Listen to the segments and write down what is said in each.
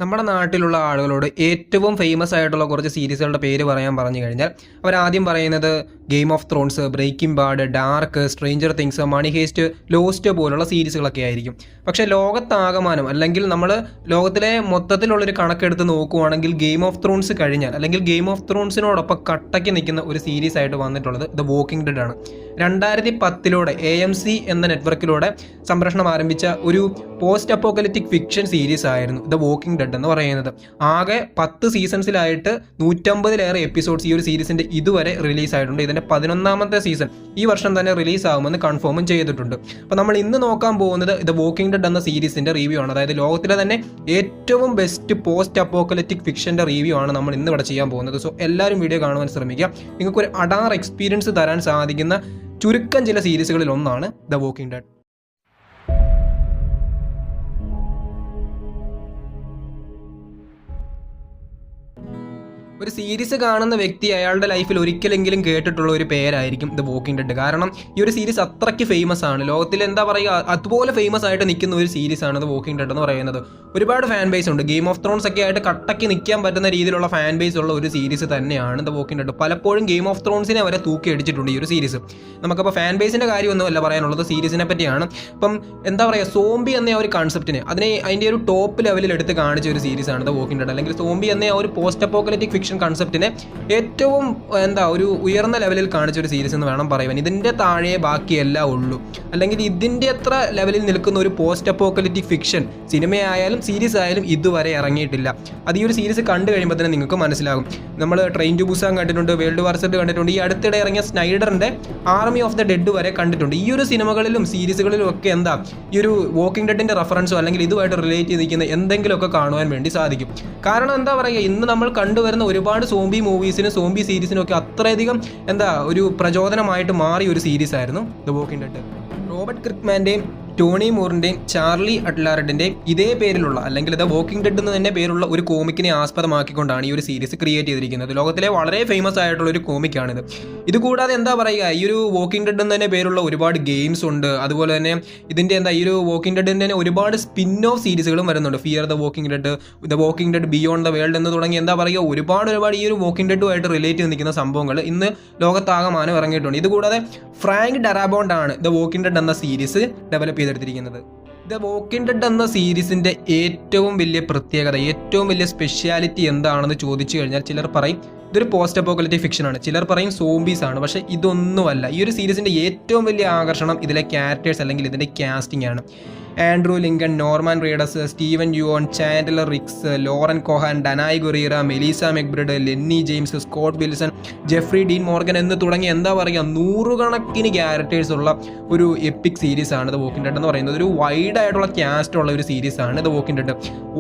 നമ്മുടെ നാട്ടിലുള്ള ആളുകളോട് ഏറ്റവും ഫേമസ് ആയിട്ടുള്ള കുറച്ച് സീരീസുകളുടെ പേര് പറയാൻ പറഞ്ഞു കഴിഞ്ഞാൽ അവരാദ്യം പറയുന്നത് Game of Thrones, Breaking Bad, Dark, Stranger Things, Money Heist, Lost പോലുള്ള സീരീസുകളൊക്കെ ആയിരിക്കും. പക്ഷേ ലോകത്താകമാനം അല്ലെങ്കിൽ നമ്മൾ ലോകത്തിലെ മൊത്തത്തിലുള്ളൊരു കണക്കെടുത്ത് നോക്കുവാണെങ്കിൽ ഗെയിം ഓഫ് ത്രോൺസ് കഴിഞ്ഞാൽ അല്ലെങ്കിൽ ഗെയിം ഓഫ് ത്രോൺസിനോടൊപ്പം കട്ടയ്ക്ക് നിൽക്കുന്ന ഒരു സീരീസ് ആയിട്ട് വന്നിട്ടുള്ളത് ദ വോക്കിംഗ് ഡെഡ് ആണ്. 2010 AMC എന്ന നെറ്റ്വർക്കിലൂടെ സംപ്രേഷണം ആരംഭിച്ച ഒരു പോസ്റ്റ് അപ്പോക്കലിറ്റിക് ഫിക്ഷൻ സീരീസ് ആയിരുന്നു ദ വോക്കിംഗ് ഡെഡ് എന്ന് പറയുന്നത്. ആകെ 10 സീസൺസിലായിട്ട് 150-ലേറെ എപ്പിസോഡ്സ് ഈ ഒരു സീരീസിന്റെ ഇതുവരെ റിലീസ് ആയിട്ടുണ്ട്. ഇതിന്റെ 11ാമത്തെ സീസൺ ഈ വർഷം തന്നെ റിലീസ് ആകുമെന്ന് കൺഫേമും ചെയ്തിട്ടുണ്ട്. അപ്പോൾ നമ്മൾ ഇന്ന് നോക്കാൻ പോകുന്നത് ദ വോക്കിംഗ് ഡെഡ് എന്ന സീരീസിന്റെ റിവ്യൂ ആണ്. അതായത് ലോകത്തിലെ തന്നെ ഏറ്റവും ബെസ്റ്റ് പോസ്റ്റ് അപ്പോക്കലിറ്റിക് ഫിക്ഷന്റെ റിവ്യൂ ആണ് നമ്മൾ ഇന്ന് ഇവിടെ ചെയ്യാൻ പോകുന്നത്. സോ എല്ലാവരും വീഡിയോ കാണുവാൻ ശ്രമിക്കുക. നിങ്ങൾക്ക് ഒരു അഡാർ എക്സ്പീരിയൻസ് തരാൻ സാധിക്കുന്ന ചുരുക്കം ചില സീരീസുകളിൽ ഒന്നാണ് ദ വോക്കിംഗ് ഡെഡ്. ഒരു സീരീസ് കാണുന്ന വ്യക്തി അയാളുടെ ലൈഫിൽ ഒരിക്കലെങ്കിലും കേട്ടിട്ടുള്ള ഒരു പേരായിരിക്കും ദ വോക്കിംഗ് ഡെഡ്. കാരണം ഈ ഒരു സീരീസ് അത്രയ്ക്ക് ഫേമസ് ആണ്. ലോകത്തിൽ എന്താ പറയുക, അതുപോലെ ഫേമസ് ആയിട്ട് നിൽക്കുന്ന ഒരു സീരീസാണ് ദ വോക്കിംഗ് ഡെഡ് എന്ന് പറയുന്നത്. ഒരുപാട് ഫാൻ ബേസ് ഉണ്ട്. ഗെയിം ഓഫ് ത്രോൺസ് ഒക്കെ ആയിട്ട് കട്ടയ്ക്ക് നിൽക്കാൻ പറ്റുന്ന രീതിയിലുള്ള ഫാൻ ബേസ് ഉള്ള ഒരു സീരീസ് തന്നെയാണ് ദ വോക്കിംഗ് ഡെഡ്. പലപ്പോഴും ഗെയിം ഓഫ് ത്രോൺസിനെ വരെ തൂക്കി അടിച്ചിട്ടുണ്ട് ഈ ഒരു സീരീസ്. നമുക്കപ്പോൾ ഫാൻ ബേസിൻ്റെ കാര്യമൊന്നുമല്ല പറയാനുള്ളത്, സീരീസിനെ പറ്റിയാണ്. അപ്പം എന്താ പറയുക, സോംബി എന്ന ഒരു കൺസെപ്റ്റിനെ അതിൻ്റെ ഒരു ടോപ്പ് ലെവലിൽ എടുത്ത് കാണിച്ച ഒരു സീരീസാണ് ദ വോക്കിംഗ് ഡെഡ്. അല്ലെങ്കിൽ സോംബി എന്ന ഒരു പോസ്റ്റ് അപ്പോക്കലിറ്റിക് ഫിക്ഷൻ കൺസെപ്റ്റിനെ ഏറ്റവും ഒരു ഉയർന്ന ലെവലിൽ കാണിച്ച ഒരു സീരീസ് എന്ന് വേണം പറയുവാൻ. ഇതിൻ്റെ താഴെ ബാക്കിയെല്ലാം ഉള്ളൂ. അല്ലെങ്കിൽ ഇതിൻ്റെ അത്ര ലെവലിൽ നിൽക്കുന്ന ഒരു പോസ്റ്റ് അപ്പോക്കലിറ്റിക് ഫിക്ഷൻ സിനിമയായാലും സീരീസ് ആയാലും ഇതുവരെ ഇറങ്ങിയിട്ടില്ല. അത് ഈ ഒരു സീരീസ് കണ്ടു കഴിയുമ്പോൾ തന്നെ നിങ്ങൾക്ക് മനസ്സിലാകും. നമ്മൾ ട്രെയിൻ ടു ബുസാൻ കണ്ടിട്ടുണ്ട്, വേൾഡ് വാർ Z കണ്ടിട്ടുണ്ട്, ഈ അടുത്തിടെ ഇറങ്ങിയ സ്നൈഡറിൻ്റെ ആർമി ഓഫ് ദ ഡെഡ് വരെ കണ്ടിട്ടുണ്ട്. ഈ ഒരു സിനിമകളിലും സീരീസുകളിലും ഒക്കെ ഈ ഒരു വോക്കിംഗ് ഡെഡിൻ്റെ റെഫറൻസോ അല്ലെങ്കിൽ ഇതുമായിട്ട് റിലേറ്റ് ചെയ്തിരിക്കുന്ന എന്തെങ്കിലുമൊക്കെ കാണുവാൻ വേണ്ടി സാധിക്കും. കാരണം എന്താ പറയുക, ഇന്ന് നമ്മൾ കണ്ടുവരുന്ന ഒരുപാട് സോംബി മൂവീസിനും സോംബി സീരീസിനും ഒക്കെ അത്രയധികം ഒരു പ്രചോദനമായിട്ട് മാറിയ ഒരു സീരീസ് ആയിരുന്നു ദ വോക്കിംഗ് ഡെഡ്. റോബർട്ട് ക്രിക്മാൻ്റെയും ടോണി മൂറിൻ്റെയും ചാർലി അഡ്ലാർഡിൻ്റെയും ഇതേ പേരിലുള്ള അല്ലെങ്കിൽ ദ വോക്കിംഗ് ഡെഡ് എന്ന് തന്നെ പേരുള്ള ഒരു കോമിക്കിനെ ആസ്പദമാക്കിക്കൊണ്ടാണ് ഈ ഒരു സീരീസ് ക്രിയേറ്റ് ചെയ്തിരിക്കുന്നത്. ലോകത്തിലെ വളരെ ഫേമസ് ആയിട്ടുള്ള ഒരു കോമിക്കാണിത്. ഇതുകൂടാതെ എന്താ പറയുക, ഈ ഒരു വോക്കിംഗ് ഡെഡ് എന്ന് തന്നെ പേരുള്ള ഒരുപാട് ഗെയിംസ് ഉണ്ട്. അതുപോലെ തന്നെ ഇതിൻ്റെ ഈ ഒരു വോക്കിംഗ് ഡെഡിൻ്റെ തന്നെ ഒരുപാട് സ്പിൻ ഓഫ് സീരീസുകളും വരുന്നുണ്ട്. Fear the walking dead, the walking dead beyond the world എന്ന് തുടങ്ങി എന്താ പറയുക, ഒരുപാട് ഈ ഒരു വോക്കിംഗ് ഡെഡുമായിട്ട് റിലേറ്റ് ചെയ്ത് നിൽക്കുന്ന സംഭവങ്ങൾ ഇന്ന് ലോകത്താകമാനം ഇറങ്ങിയിട്ടുണ്ട്. ഇതുകൂടാതെ ഫ്രാങ്ക് ഡറാബോണ്ട് ആണ് ദ വോക്കിംഗ് ഡെഡ് എന്ന സീരീസ് ഡെവലപ്പ് ചെയ്തെടുത്തിരിക്കുന്നത്. ദ വോക്കിംഗ് ഡെഡ് എന്ന സീരീസിന്റെ ഏറ്റവും വലിയ പ്രത്യേകത, ഏറ്റവും വലിയ സ്പെഷ്യാലിറ്റി എന്താണെന്ന് ചോദിച്ചു കഴിഞ്ഞാൽ ചിലർ പറയും ഇതൊരു പോസ്റ്റ് അപ്പോക്കലിറ്റിക് ഫിക്ഷൻ ആണ്, ചിലർ പറയും സോംബീസ് ആണ്. പക്ഷേ ഇതൊന്നുമല്ല. ഈ ഒരു സീരീസിന്റെ ഏറ്റവും വലിയ ആകർഷണം ഇതിലെ ക്യാരക്ടേഴ്സ് അല്ലെങ്കിൽ ഇതിന്റെ കാസ്റ്റിംഗ് ആണ്. Andrew Lincoln, Norman Reedus, Steven Yeun, Chandler Riggs, Lauren Cohan, Danai Gurira, Melissa McBride, Lennie James, Scott Wilson, Jeffrey Dean Morgan എന്ന് തുടങ്ങി എന്താ പറയുക, നൂറുകണക്കിന് ക്യാരക്ടേഴ്സ് ഉള്ള ഒരു എപ്പിക് സീരീസ് ആണ് ദ വോക്കിംഗ് ഡെഡ് എന്ന് പറയുന്നത്. ഒരു വൈഡ് ആയിട്ടുള്ള ക്യാസ്റ്റ് ഉള്ള ഒരു സീരീസ് ആണ് ദ വോക്കിംഗ് ഡെഡ്.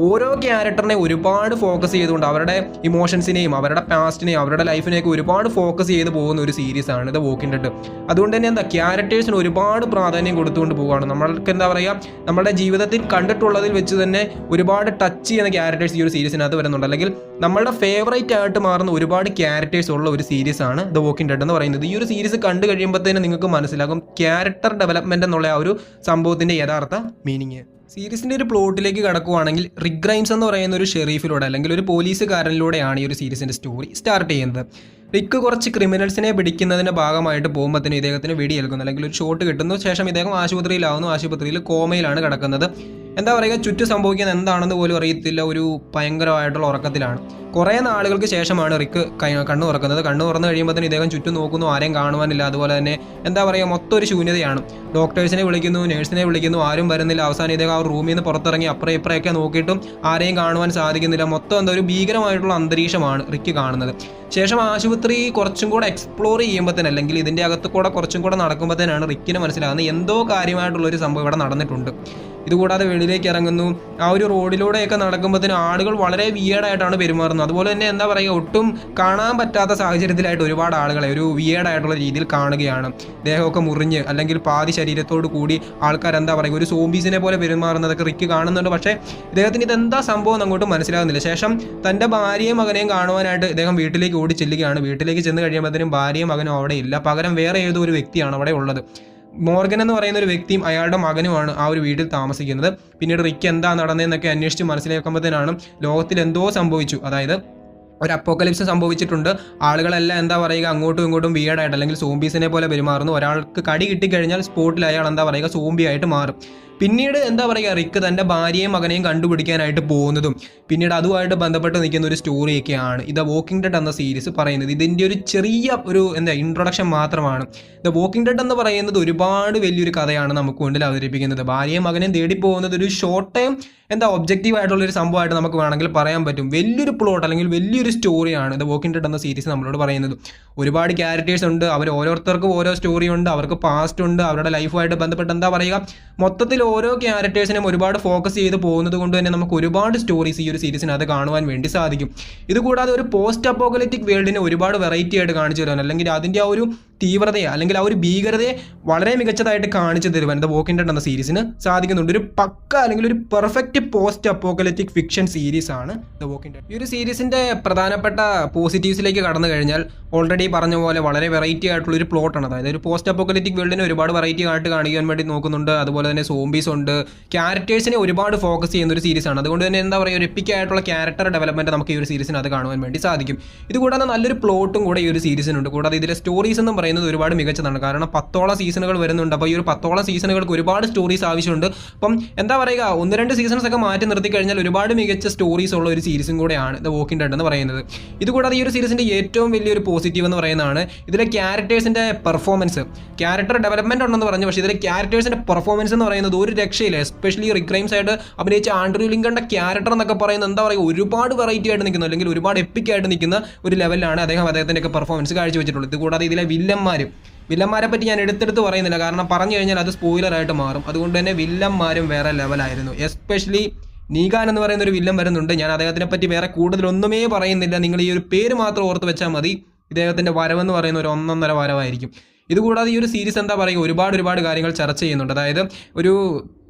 ഓരോ ക്യാരക്ടറിനെ ഒരുപാട് ഫോക്കസ് ചെയ്തുകൊണ്ട് അവരുടെ ഇമോഷൻസിനെയും അവരുടെ പാസ്റ്റിനെയും അവരുടെ ലൈഫിനെയൊക്കെ ഒരുപാട് ഫോക്കസ് ചെയ്ത് പോകുന്ന ഒരു സീരീസ് ആണ് ദ വോക്കിംഗ് ഡെഡ്. അതുകൊണ്ട് തന്നെ ക്യാരക്ടേഴ്സിന് ഒരുപാട് പ്രാധാന്യം കൊടുത്തുകൊണ്ട് പോവുകയാണ്. നമ്മൾക്ക് എന്താ പറയുക, നമ്മുടെ ജീവിതത്തിൽ കണ്ടിട്ടുള്ളതിൽ വെച്ച് തന്നെ ഒരുപാട് ടച്ച് ചെയ്യുന്ന ക്യാരക്ടേഴ്സ് ഈ ഒരു സീരീസിനകത്ത് വരുന്നുണ്ട്. അല്ലെങ്കിൽ നമ്മളുടെ ഫേവറേറ്റ് ആയിട്ട് മാറുന്ന ഒരുപാട് ക്യാരക്ടേഴ്സ് ഉള്ള ഒരു സീരീസ് ആണ് ദ വോക്കിംഗ് ഡെഡ് എന്ന് പറയുന്നത്. ഈ ഒരു സീരീസ് കണ്ടു കഴിയുമ്പോൾ തന്നെ നിങ്ങൾക്ക് മനസ്സിലാകും ക്യാരക്ടർ ഡെവലപ്മെന്റ് എന്നുള്ള ആ ഒരു സംഭവത്തിന്റെ യഥാർത്ഥ മീനിങ്. സീരീസിന്റെ ഒരു പ്ലോട്ടിലേക്ക് കടക്കുവാണെങ്കിൽ റിക് ഗ്രൈംസ് എന്ന് പറയുന്ന ഒരു ഷെറീഫിലൂടെ അല്ലെങ്കിൽ ഒരു പോലീസുകാരനിലൂടെയാണ് ഈ ഒരു സീരീസിന്റെ സ്റ്റോറി സ്റ്റാർട്ട് ചെയ്യുന്നത്. റിക്ക് കുറച്ച് ക്രിമിനൽസിനെ പിടിക്കുന്നതിൻ്റെ ഭാഗമായിട്ട് പോകുമ്പോഴത്തേനും ഇദ്ദേഹത്തിന് വെടിയേൽക്കുന്നു, അല്ലെങ്കിൽ ഒരു ഷോട്ട് കിട്ടുന്നു. ശേഷം ഇദ്ദേഹം ആശുപത്രിയിലാവുന്നു. ആശുപത്രിയിൽ കോമയിലാണ് കിടക്കുന്നത്. എന്താ പറയുക, ചുറ്റും സംഭവിക്കുന്നത് എന്താണെന്ന് പോലും അറിയത്തില്ല. ഒരു ഭയങ്കരമായിട്ടുള്ള ഉറക്കത്തിലാണ്. കുറേ നാളുകൾക്ക് ശേഷമാണ് റിക്ക് കണ്ണു തുറക്കുന്നത്. കണ്ണു തുറന്നു കഴിയുമ്പോഴത്തേനും ഇദ്ദേഹം ചുറ്റും നോക്കുന്നു, ആരെയും കാണുവാനില്ല. അതുപോലെ തന്നെ എന്താ പറയുക, മൊത്തം ഒരു ശൂന്യതയാണ്. ഡോക്ടേഴ്സിനെ വിളിക്കുന്നു, നേഴ്സിനെ വിളിക്കുന്നു, ആരും വരുന്നില്ല. അവസാനം ഇദ്ദേഹം ആ റൂമിൽ നിന്ന് പുറത്തിറങ്ങി അപ്പുറം ഇപ്പുറയൊക്കെ നോക്കിയിട്ടും ആരെയും കാണുവാൻ സാധിക്കുന്നില്ല. മൊത്തം ഒരു ഭീകരമായിട്ടുള്ള അന്തരീക്ഷമാണ് റിക്ക് കാണുന്നത്. ശേഷം ആശുപത്രി കുറച്ചും കൂടെ എക്സ്പ്ലോർ ചെയ്യുമ്പോഴത്തേനും അല്ലെങ്കിൽ ഇതിൻ്റെ അകത്ത് കൂടെ കുറച്ചും കൂടെ നടക്കുമ്പോഴത്തേനാണ് റിക്കിന് മനസ്സിലാകുന്നത് എന്തോ കാര്യമായിട്ടുള്ളൊരു സംഭവം ഇവിടെ നടന്നിട്ടുണ്ട്. ഇതുകൂടാതെ വെളിയിലേക്ക് ഇറങ്ങുന്നു. ആ ഒരു റോഡിലൂടെയൊക്കെ നടക്കുമ്പോഴത്തേനും ആളുകൾ വളരെ വിയേഡായിട്ടാണ് പെരുമാറുന്നത്. അതുപോലെ തന്നെ എന്താ പറയുക, ഒട്ടും കാണാൻ പറ്റാത്ത സാഹചര്യത്തിലായിട്ട് ഒരുപാട് ആളുകളെ ഒരു വിയേഡായിട്ടുള്ള രീതിയിൽ കാണുകയാണ്. ദേഹമൊക്കെ മുറിഞ്ഞ് അല്ലെങ്കിൽ പാതി ശരീരത്തോട് കൂടി ആൾക്കാർ എന്താ പറയുക, ഒരു സോംബീസിനെ പോലെ പെരുമാറുന്നതൊക്കെ റിക്ക് കാണുന്നുണ്ട്. പക്ഷേ ഇദ്ദേഹത്തിന് ഇതെന്താ സംഭവം അങ്ങോട്ട് മനസ്സിലാകുന്നില്ല. ശേഷം തൻ്റെ ഭാര്യയും മകനെയും കാണുവാനായിട്ട് ഇദ്ദേഹം വീട്ടിലേക്ക് ഓടി ചെല്ലുകയാണ്. വീട്ടിലേക്ക് ചെന്ന് കഴിയുമ്പോഴത്തേനും ഭാര്യയും മകനും അവിടെ ഇല്ല. പകരം വേറെ ഏതോ ഒരു വ്യക്തിയാണ് അവിടെ ഉള്ളത്. മോർഗൻ എന്ന് പറയുന്ന ഒരു വ്യക്തിയും അയാളുടെ മകനുമാണ് ആ ഒരു വീട്ടിൽ താമസിക്കുന്നത്. പിന്നീട് റിക്ക് എന്താ നടന്നതെന്നൊക്കെ അന്വേഷിച്ച് മനസ്സിലാക്കുമ്പോഴത്തേനാണ് ലോകത്തിൽ എന്തോ സംഭവിച്ചു, അതായത് ഒരു അപ്പോക്കലിപ്സ് സംഭവിച്ചിട്ടുണ്ട്. ആളുകളെല്ലാം എന്താ പറയുക അങ്ങോട്ടും ഇങ്ങോട്ടും വിയേർഡായിട്ട് അല്ലെങ്കിൽ സോംബീസിനെ പോലെ പെരുമാറുന്നു. ഒരാൾക്ക് കടി കിട്ടിക്കഴിഞ്ഞാൽ സ്പോട്ടിൽ അയാൾ എന്താ പറയുക സോംബി ആയിട്ട് മാറും. പിന്നീട് എന്താ പറയുക റിക്ക് തൻ്റെ ഭാര്യയും മകനെയും കണ്ടുപിടിക്കാനായിട്ട് പോകുന്നതും പിന്നീട് അതുമായിട്ട് ബന്ധപ്പെട്ട് നിൽക്കുന്ന ഒരു സ്റ്റോറിയൊക്കെയാണ് ദ വോക്കിംഗ് ഡെഡ് എന്ന സീരീസ് പറയുന്നത്. ഇതിൻ്റെ ഒരു ചെറിയ ഒരു ഇൻട്രൊഡക്ഷൻ മാത്രമാണ്. ദ വോക്കിംഗ് ഡെഡ് എന്ന് പറയുന്നത് ഒരുപാട് വലിയൊരു കഥയാണ് നമുക്ക് മുന്നിൽ അവതരിപ്പിക്കുന്നത്. ഭാര്യയും മകനെയും തേടി പോകുന്നത് ഒരു ഷോർട്ട് ടൈം ഒബ്ജക്റ്റീവ് ആയിട്ടുള്ളൊരു സംഭവമായിട്ട് നമുക്ക് വേണമെങ്കിൽ പറയാൻ പറ്റും. വലിയൊരു പ്ലോട്ട് അല്ലെങ്കിൽ വലിയൊരു സ്റ്റോറിയാണ് ദ വോക്കിംഗ് ഡെഡ് എന്ന സീരീസ് നമ്മളോട് പറയുന്നത്. ഒരുപാട് ക്യാരക്ടേഴ്സ് ഉണ്ട്, അവർ ഓരോരുത്തർക്കും ഓരോ സ്റ്റോറി ഉണ്ട്, അവർക്ക് പാസ്റ്റ് ഉണ്ട്, അവരുടെ ലൈഫുമായിട്ട് ബന്ധപ്പെട്ട് എന്താ പറയുക മൊത്തത്തിൽ ഓരോ ക്യാരക്ടേഴ്സിനും ഒരുപാട് ഫോക്കസ് ചെയ്ത് പോകുന്നത് കൊണ്ട് തന്നെ നമുക്ക് ഒരുപാട് സ്റ്റോറീസ് ഈ ഒരു സീരീസിനകത്ത് കാണുവാൻ വേണ്ടി സാധിക്കും. ഇതുകൂടാതെ ഒരു പോസ്റ്റ് അപ്പോക്കലിപ്റ്റിക് വേൾഡിനെ ഒരുപാട് വെറൈറ്റി ആയിട്ട് കാണിച്ചു തരുവാൻ അല്ലെങ്കിൽ അതിൻ്റെ ആ ഒരു തീവ്രതയെ അല്ലെങ്കിൽ ആ ഒരു ഭീകരതയെ വളരെ മികച്ചതായിട്ട് കാണിച്ചു തരുവാൻ ദ വോക്കിംഗ് ഡെഡ് എന്ന സീരീസിന് സാധിക്കുന്നുണ്ട്. ഒരു പക്ക അല്ലെങ്കിൽ ഒരു perfect post apocalyptic fiction series ആണ് ദ വോക്കിംഗ് ഡെഡ്. ഈ ഒരു സീരീസിന്റെ പ്രധാനപ്പെട്ട പോസിറ്റീവ്സിലേക്ക് കടന്നു കഴിഞ്ഞാൽ ഓൾറെഡി പറഞ്ഞ പോലെ വളരെ വെറൈറ്റി ആയിട്ടുള്ള ഒരു പ്ലോട്ടാണ്. അതായത് ഒരു പോസ്റ്റ് അപ്പോക്കലിപ്റ്റിക് വേൾഡിനെ ഒരുപാട് വെറൈറ്റി ആയിട്ട് കാണിക്കാൻ വേണ്ടി നോക്കുന്നുണ്ട്. അതുപോലെ തന്നെ സോംബീസ് ഉണ്ട്, ക്യാരക്ടേഴ്സിനെ ഒരുപാട് ഫോക്കസ് ചെയ്യുന്ന ഒരു സീരീസാണ്. അതുകൊണ്ട് തന്നെ എന്താ പറയുക ഒരു എപ്പിക് ആയിട്ടുള്ള ക്യാരക്ടർ ഡെവലപ്മെന്റ് നമുക്ക് ഈ ഒരു സീരീസിന് അത് കാണുവാൻ വേണ്ടി സാധിക്കും. ഇതുകൂടാതെ നല്ലൊരു പ്ലോട്ടും കൂടെ ഈ ഒരു സീരീസിനുണ്ട്. കൂടാതെ ഇതിലെ സ്റ്റോറീസ് എന്നും പറയുന്നത് ഒരുപാട് മികച്ചതാണ്. കാരണം 10ഓളം സീസണുകൾ വരുന്നുണ്ട്. അപ്പോൾ ഈ ഒരു 10ഓളം സീസണുകൾക്ക് ഒരുപാട് സ്റ്റോറീസ് ആവശ്യമുണ്ട്. അപ്പം എന്താ പറയുക 1-2 സീസൺസ് ഒക്കെ മാറ്റി നിർത്തി കഴിഞ്ഞാൽ ഒരുപാട് മികച്ച സ്റ്റോറീസ് ഉള്ള ഒരു സീരീസും കൂടെയാണ് ദ വോക്കിംഗ് ഡെഡ് എന്ന് പറയുന്നത്. ഇതുകൂടാതെ ഈ ഒരു സീരീസിന്റെ ഏറ്റവും വലിയൊരു പോസിറ്റീവ് എന്ന് പറയുന്നതാണ് ഇതിലെ ക്യാരക്ടേഴ്സിന്റെ പെർഫോമൻസ്. ക്യാരക്ടർ ഡെവലപ്മെന്റ് ഉണ്ടെന്ന് പറഞ്ഞു, പക്ഷേ ഇതിലെ ക്യാരക്ടേഴ്സിന്റെ പെർഫോമൻസ് എന്ന് പറയുന്നത് ഒരു രക്ഷയില്ല. എസ്പെഷ്യലി റിക്ക് ഗ്രൈംസ് ആയിട്ട് അഭിനയിച്ച ആൻഡ്രൂ ലിങ്കന്റെ ക്യാരക്ടർ എന്നൊക്കെ പറയുന്നത് എന്താ പറയുക ഒരുപാട് വെറൈറ്റി ആയിട്ട് നിൽക്കുന്നു അല്ലെങ്കിൽ ഒരുപാട് എപ്പിക് ആയിട്ട് നിൽക്കുന്ന ഒരു ലെവലിലാണ് അദ്ദേഹത്തിന്റെ ഒക്കെ പെർഫോമൻസ് കാഴ്ചവെച്ചിട്ടുള്ളത്. ഇതുകൂടാതെ ഇതിലെ വില്ലന്മാരെ പറ്റി ഞാൻ എടുത്തെടുത്ത് പറയുന്നില്ല, കാരണം പറഞ്ഞു കഴിഞ്ഞാൽ അത് സ്പോയിലറായിട്ട് മാറും. അതുകൊണ്ട് തന്നെ വില്ലന്മാരും വേറെ ലെവലായിരുന്നു. എസ്പെഷ്യലി നീഗാൻ എന്ന് പറയുന്ന ഒരു വില്ലൻ വരുന്നുണ്ട്. ഞാൻ അദ്ദേഹത്തിനെ പറ്റി വേറെ കൂടുതലൊന്നുമേ പറയുന്നില്ല, നിങ്ങൾ ഈ ഒരു പേര് മാത്രം ഓർത്ത് വെച്ചാൽ മതി. ഇദ്ദേഹത്തിന്റെ വരവെന്ന് പറയുന്ന ഒരു 1.5 വരവായിരിക്കും. ഇതുകൂടാതെ ഈ ഒരു സീരീസ് എന്താ പറയുക ഒരുപാട് കാര്യങ്ങൾ ചർച്ച ചെയ്യുന്നുണ്ട്. അതായത് ഒരു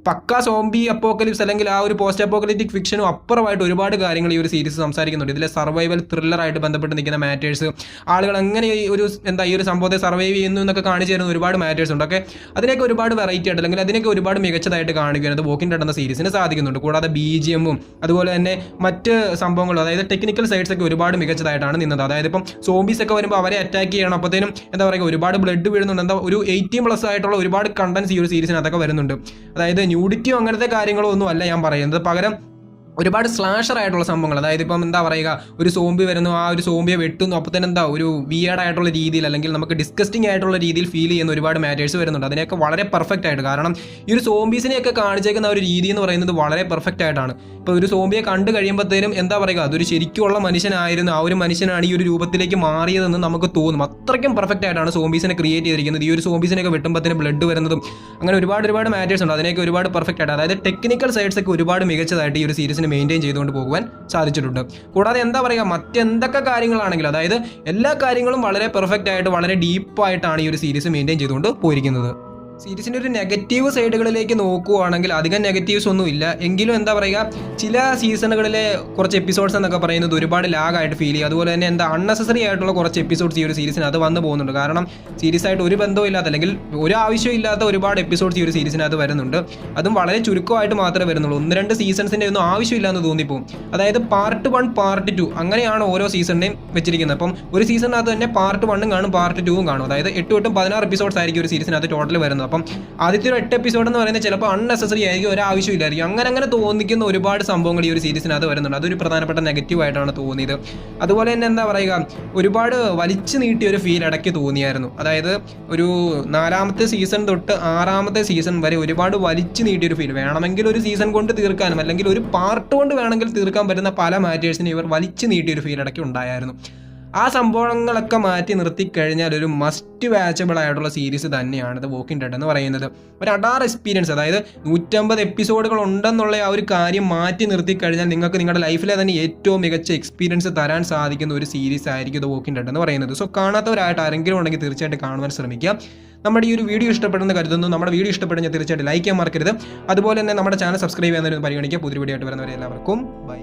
പക്ക സോംബി അപ്പോക്കലിപ്സ് അല്ലെങ്കിൽ ആ ഒരു പോസ്റ്റ് അപ്പോക്കലിപ്റ്റിക് ഫിക്ഷനും അപ്പുറമായിട്ട് ഒരുപാട് കാര്യങ്ങൾ ഈ ഒരു സീരീസ് സംസാരിക്കുന്നുണ്ട്. ഇതിലെ സർവൈവൽ ത്രില്ലറായിട്ട് ബന്ധപ്പെട്ട് നിൽക്കുന്ന മാറ്റേഴ്സ്, ആളുകൾ എങ്ങനെ ഈ ഒരു സംഭവത്തെ സർവൈവ് ചെയ്യുന്നു എന്നൊക്കെ കാണിച്ചു തരുന്ന ഒരുപാട് മാറ്റേഴ്സ് ഉണ്ട്. ഒക്കെ അതിനൊക്കെ ഒരുപാട് വെറൈറ്റി ആയിട്ട് അല്ലെങ്കിൽ അതിനൊക്കെ ഒരുപാട് മികച്ചതായിട്ട് കാണിക്കുന്നത് വോക്കിംഗ് ഡെഡ് എന്ന സീരീസിന് സാധിക്കുന്നുണ്ട്. കൂടാതെ BGMഉം അതുപോലെ തന്നെ മറ്റ് സംഭവങ്ങളും അതായത് ടെക്നിക്കൽ സൈഡ്സ് ഒക്കെ ഒരുപാട് മികച്ചതായിട്ടാണ് നിന്നത്. അതായത് ഇപ്പം സോംബീസ് ഒക്കെ വരുമ്പോൾ അവരെ അറ്റാക്ക് ചെയ്യണം, അപ്പോഴത്തേനും എന്താ പറയുക ഒരുപാട് ബ്ലഡ് വീഴുന്നുണ്ട്. ഒരു 18+ ആയിട്ടുള്ള ഒരുപാട് കണ്ടന്റ്സ് ഈ ഒരു സീരീസിനകത്തൊക്കെ വരുന്നുണ്ട്. അതായത് ന്യൂഡിറ്റിയോ അങ്ങനത്തെ കാര്യങ്ങളോ ഒന്നും അല്ല ഞാൻ പറയുന്നത്, പകരം ഒരുപാട് സ്ലാഷർ ആയിട്ടുള്ള സംഭവങ്ങൾ. അതായത് ഇപ്പം എന്താ പറയുക ഒരു സോംബി വരുന്നു, ആ ഒരു സോംബിയെ വെട്ടുന്നു, അപ്പോൾ തന്നെ ഒരു വിയേർഡ് ആയിട്ടുള്ള രീതിയിൽ അല്ലെങ്കിൽ നമുക്ക് ഡിസ്കസ്റ്റിംഗ് ആയിട്ടുള്ള രീതിയിൽ ഫീൽ ചെയ്യുന്ന ഒരുപാട് മാറ്റേഴ്സ് വരുന്നുണ്ട്. അതിനെയൊക്കെ വളരെ പെർഫെക്റ്റ് ആയിട്ട്, കാരണം ഈ ഒരു സോംബീസിനെയൊക്കെ കാണിച്ചേക്കുന്ന ഒരു രീതി എന്ന് പറയുന്നത് വളരെ പെർഫെക്റ്റ് ആയിട്ടാണ്. ഇപ്പോൾ ഒരു സോംബിയെ കണ്ടു കഴിയുമ്പോഴത്തേനും എന്താ പറയുക അതൊരു ശരിക്കുള്ള മനുഷ്യനായിരുന്നു, ആ ഒരു മനുഷ്യനാണ് ഈ ഒരു രൂപത്തിലേക്ക് മാറിയതെന്ന് നമുക്ക് തോന്നും. അത്രയ്ക്കും പെർഫെക്റ്റ് ആയിട്ടാണ് സോംബീസിനെ ക്രിയേറ്റ് ചെയ്തിരിക്കുന്നത്. ഈ ഒരു സോംബീസിനെയൊക്കെ വെട്ടുമ്പോഴത്തേനും ബ്ലഡ് വരുന്നതും അങ്ങനെ ഒരുപാട് മാറ്റേഴ്സ് ഉണ്ട്. അതിനെയൊക്കെ ഒരുപാട് പെർഫെക്റ്റ് ആയിട്ട്, അതായത് ടെക്നിക്കൽ സൈഡ്സ് ഒക്കെ ഒരുപാട് മികച്ചതായിട്ട് ഈ ഒരു സീരീസിന് മെയിൻറ്റെയിൻ ചെയ്തുകൊണ്ട് പോകുവാൻ സാധിച്ചിട്ടുണ്ട്. കൂടാതെ എന്താ പറയുക മറ്റെന്തൊക്കെ കാര്യങ്ങളാണെങ്കിലും അതായത് എല്ലാ കാര്യങ്ങളും വളരെ പെർഫെക്റ്റ് ആയിട്ട് വളരെ ഡീപ്പായിട്ടാണ് ഈ ഒരു സീരീസ് മെയിൻറ്റെയിൻ ചെയ്തുകൊണ്ട് പോയിരിക്കുന്നത്. സീരീസിൻ്റെ ഒരു നെഗറ്റീവ് സൈഡുകളിലേക്ക് നോക്കുകയാണെങ്കിൽ അധികം നെഗറ്റീവ്സ് ഒന്നും ഇല്ല. എങ്കിലും എന്താ പറയുക ചില സീസണുകളിലെ കുറച്ച് എപ്പിസോഡ്സ് എന്നൊക്കെ പറയുന്നത് ഒരുപാട് ലാഗായിട്ട് ഫീൽ ചെയ്യും. അതുപോലെ തന്നെ അൺനെസസറി ആയിട്ടുള്ള കുറച്ച് എപ്പിസോഡ്സ് ഈ ഒരു സീരീസിന് അത് വന്നു പോകുന്നുണ്ട്. കാരണം സീരീസായിട്ട് ഒരു ബന്ധവും ഇല്ലാത്ത അല്ലെങ്കിൽ ഒരു ആവശ്യമില്ലാത്ത ഒരുപാട് എപ്പിസോഡ്സ് ഈ ഒരു സീരീസിനകത്ത് വരുന്നുണ്ട്. അതും വളരെ ചുരുക്കമായിട്ട് മാത്രമേ വരുന്നുള്ളൂ. 1-2 സീസൺസിൻ്റെ ഒന്നും ആവശ്യമില്ല എന്ന് തോന്നിപ്പോകും. അതായത് പാർട്ട് 1 പാർട്ട് 2 അങ്ങനെയാണ് ഓരോ സീസണിനെയും വെച്ചിരിക്കുന്നത്. അപ്പം ഒരു സീസണിനകത്ത് തന്നെ പാർട്ട് 1 കാണും പാർട്ട് 2 കാണും. അതായത് 8-16 എപ്പിസോഡ്സ് ആയിരിക്കും ഒരു സീരീസിനകത്ത് ടോട്ടൽ വരുന്നത്. അപ്പം ആദ്യത്തെ ഒരു 8 എപ്പിസോഡ് എന്ന് പറയുന്നത് ചിലപ്പോൾ അൺനെസസറി ആയിരിക്കും, ഒരു ആവശ്യമില്ലായിരിക്കും. അങ്ങനെ തോന്നിക്കുന്ന ഒരുപാട് സംഭവങ്ങൾ ഈ ഒരു സീരീസിനകത്ത് വരുന്നുണ്ട്. അതൊരു പ്രധാനപ്പെട്ട നെഗറ്റീവ് ആയിട്ടാണ് തോന്നിയത്. അതുപോലെ തന്നെ എന്താ പറയുക ഒരുപാട് വലിച്ചു നീട്ടിയ ഒരു ഫീൽ ഇടയ്ക്ക് തോന്നിയായിരുന്നു. അതായത് ഒരു 4ാമത്തെ സീസൺ തൊട്ട് 6ാമത്തെ സീസൺ വരെ ഒരുപാട് വലിച്ചു നീട്ടിയൊരു ഫീൽ. വേണമെങ്കിൽ ഒരു സീസൺ കൊണ്ട് തീർക്കാനും അല്ലെങ്കിൽ ഒരു പാർട്ട് കൊണ്ട് വേണമെങ്കിൽ തീർക്കാൻ പറ്റുന്ന പല മാറ്റേഴ്സിനും ഇവർ വലിച്ചു നീട്ടിയൊരു ഫീൽ ഇടയ്ക്ക് ഉണ്ടായിരുന്നു. ആ സംഭവങ്ങളൊക്കെ മാറ്റി നിർത്തിക്കഴിഞ്ഞാൽ ഒരു മസ്റ്റ് വാച്ചബിൾ ആയിട്ടുള്ള സീരീസ് തന്നെയാണ് ദ വോക്കിംഗ് ഡെഡ് എന്ന് പറയുന്നത്. ഒരു അഡാർ എക്സ്പീരിയൻസ്, അതായത് 150 എപ്പിസോഡുകൾ ഉണ്ടെന്നുള്ള ആ ഒരു കാര്യം മാറ്റി നിർത്തിക്കഴിഞ്ഞാൽ നിങ്ങൾക്ക് നിങ്ങളുടെ ലൈഫിലെ തന്നെ ഏറ്റവും മികച്ച എക്സ്പീരിയൻസ് തരാൻ സാധിക്കുന്ന ഒരു സീരീസ് ആയിരിക്കും ദ വോക്കിംഗ് ഡെഡ് എന്ന് പറയുന്നത്. സോ കാണാത്തവരായിട്ട് ആരെങ്കിലും ഉണ്ടെങ്കിൽ തീർച്ചയായിട്ടും കാണുവാൻ ശ്രമിക്കുക. നമ്മുടെ ഈ ഒരു വീഡിയോ ഇഷ്ടപ്പെടുന്ന കരുതുന്നു. നമ്മുടെ വീഡിയോ ഇഷ്ടപ്പെടുന്ന തീർച്ചയായിട്ടും ലൈക്ക് ചെയ്യാൻ മറക്കരുത്. അതുപോലെ തന്നെ നമ്മുടെ ചാനൽ സബ്സ്ക്രൈബ് ചെയ്യുന്നതിന് പരിഗണിക്കുക. പുതിയ വീഡിയോ ആയിട്ട് വരുന്നവരെ എല്ലാവർക്കും ബൈ.